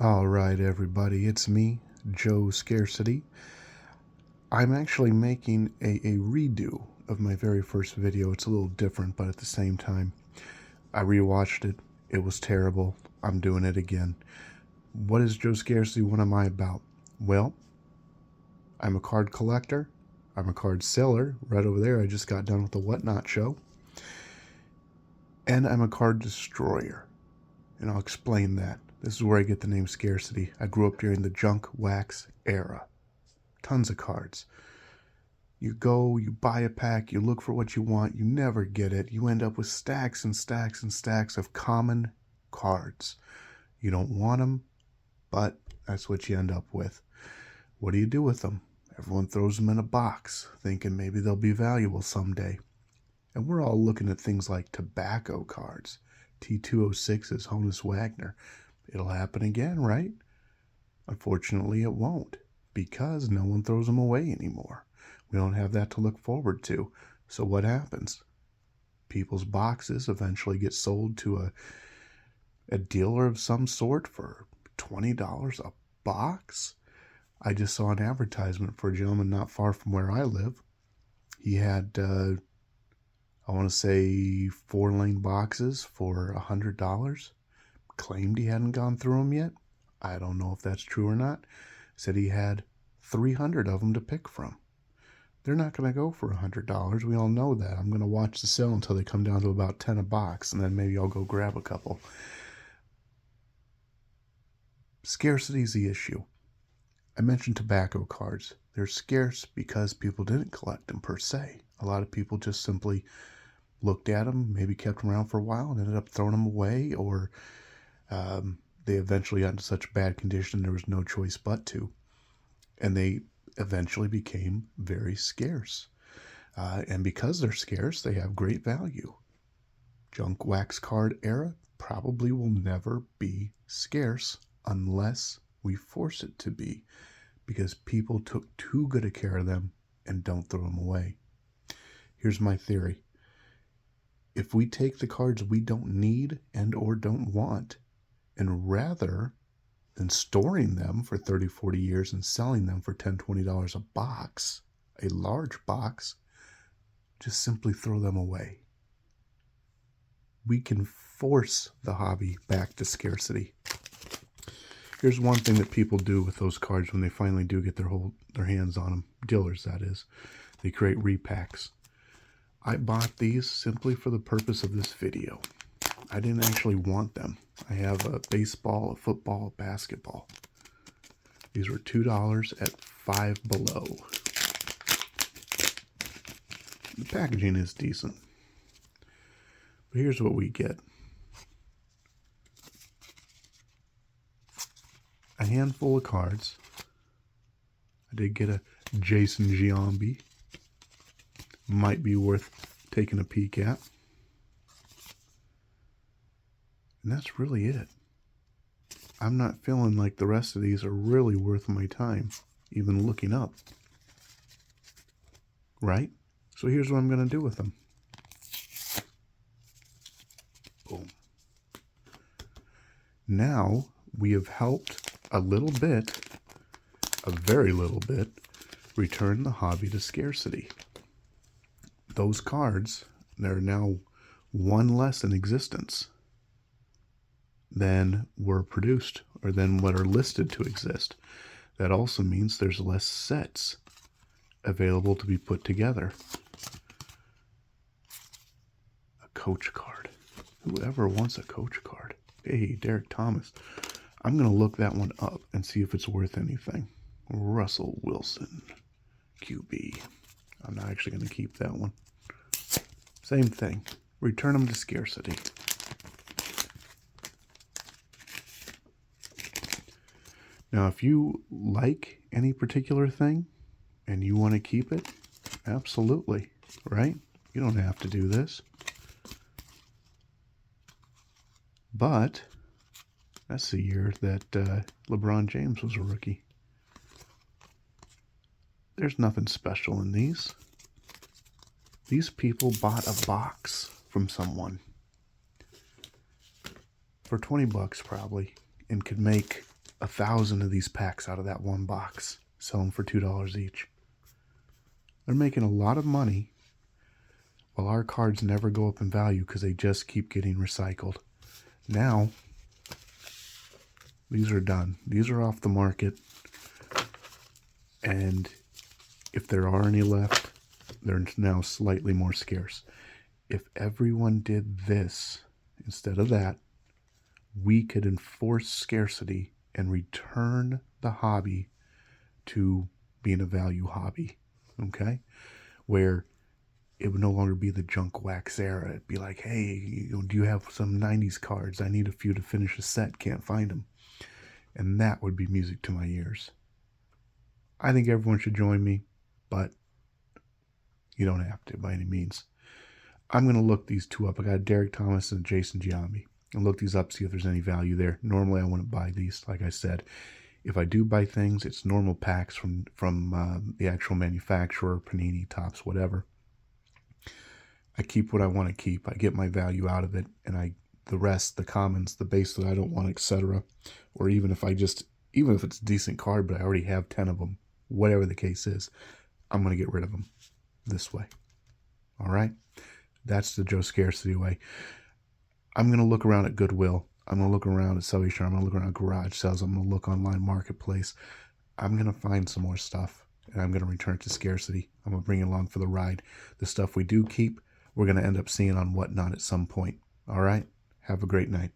All right, everybody, it's me, Joe Scarcity. I'm actually making a redo of my very first video. It's a little different, but at the same time, I rewatched it. It was terrible. I'm doing it again. What is Joe Scarcity? What am I about? Well, I'm a card collector. I'm a card seller. Right over there, I just got done with the Whatnot show. And I'm a card destroyer. And I'll explain that. This is where I get the name Scarcity. I grew up during the junk wax era. Tons of cards. You go, you buy a pack, you look for what you want, you never get it. You end up with stacks and stacks and stacks of common cards. You don't want them, but that's what you end up with. What do you do with them? Everyone throws them in a box, thinking maybe they'll be valuable someday. And we're all looking at things like tobacco cards. T206's Honus Wagner. It'll happen again, right? Unfortunately, it won't, because no one throws them away anymore. We don't have that to look forward to. So what happens? People's boxes eventually get sold to a dealer of some sort for $20 a box. I just saw an advertisement for a gentleman not far from where I live. He had, I want to say, 4-lane boxes for $100. Claimed he hadn't gone through them yet. I don't know if that's true or not. Said he had 300 of them to pick from. They're not going to go for $100. We all know that. I'm going to watch the sale until they come down to about 10 a box, and then maybe I'll go grab a couple. Scarcity is the issue. I mentioned tobacco cards. They're scarce because people didn't collect them per se. A lot of people just simply looked at them, maybe kept them around for a while, and ended up throwing them away, or they eventually got into such bad condition there was no choice but to. And they eventually became very scarce. And because they're scarce, they have great value. Junk wax card era probably will never be scarce unless we force it to be, because people took too good a care of them and don't throw them away. Here's my theory. If we take the cards we don't need and or don't want, and rather than storing them for 30, 40 years and selling them for $10, $20 a box, a large box, just simply throw them away. We can force the hobby back to scarcity. Here's one thing that people do with those cards when they finally do get their hands on them. Dealers, that is. They create repacks. I bought these simply for the purpose of this video. I didn't actually want them. I have a baseball, a football, a basketball. These were $2 at Five Below. The packaging is decent. But here's what we get. A handful of cards. I did get a Jason Giambi. Might be worth taking a peek at. And that's really it. I'm not feeling like the rest of these are really worth my time, even looking up. Right? So here's what I'm going to do with them. Boom. Now we have helped a little bit, a very little bit, return the hobby to scarcity. Those cards, they're now one less in existence than were produced, or than what are listed to exist. That also means there's less sets available to be put together. A coach card. Whoever wants a coach card? Hey, Derek Thomas. I'm going to look that one up and see if it's worth anything. Russell Wilson, QB. I'm not actually going to keep that one. Same thing. Return them to scarcity. Now, if you like any particular thing and you want to keep it, absolutely, right? You don't have to do this. But that's the year that LeBron James was a rookie. There's nothing special in these. These people bought a box from someone for 20 bucks probably, and could make 1,000 of these packs out of that one box. Sell them for $2 each. They're making a lot of money while our cards never go up in value because they just keep getting recycled. Now, these are done. These are off the market. And if there are any left, they're now slightly more scarce. If everyone did this instead of that, we could enforce scarcity and return the hobby to being a value hobby, okay? Where it would no longer be the junk wax era. It'd be like, hey, do you have some 90s cards? I need a few to finish a set. Can't find them. And that would be music to my ears. I think everyone should join me, but you don't have to by any means. I'm going to look these two up. I got Derek Thomas and Jason Giambi. I'll look these up, see if there's any value there. Normally, I wouldn't buy these, like I said. If I do buy things, it's normal packs from the actual manufacturer, Panini, Topps, whatever. I keep what I want to keep. I get my value out of it, and the rest, the commons, the base that I don't want, etc. Or even if it's a decent card, but I already have 10 of them, whatever the case is, I'm going to get rid of them this way. All right? That's the Joe Scarcity way. I'm going to look around at Goodwill. I'm going to look around at Subway. I'm going to look around at garage sales. I'm going to look online marketplace. I'm going to find some more stuff, and I'm going to return it to scarcity. I'm going to bring it along for the ride. The stuff we do keep, we're going to end up seeing on Whatnot at some point. All right? Have a great night.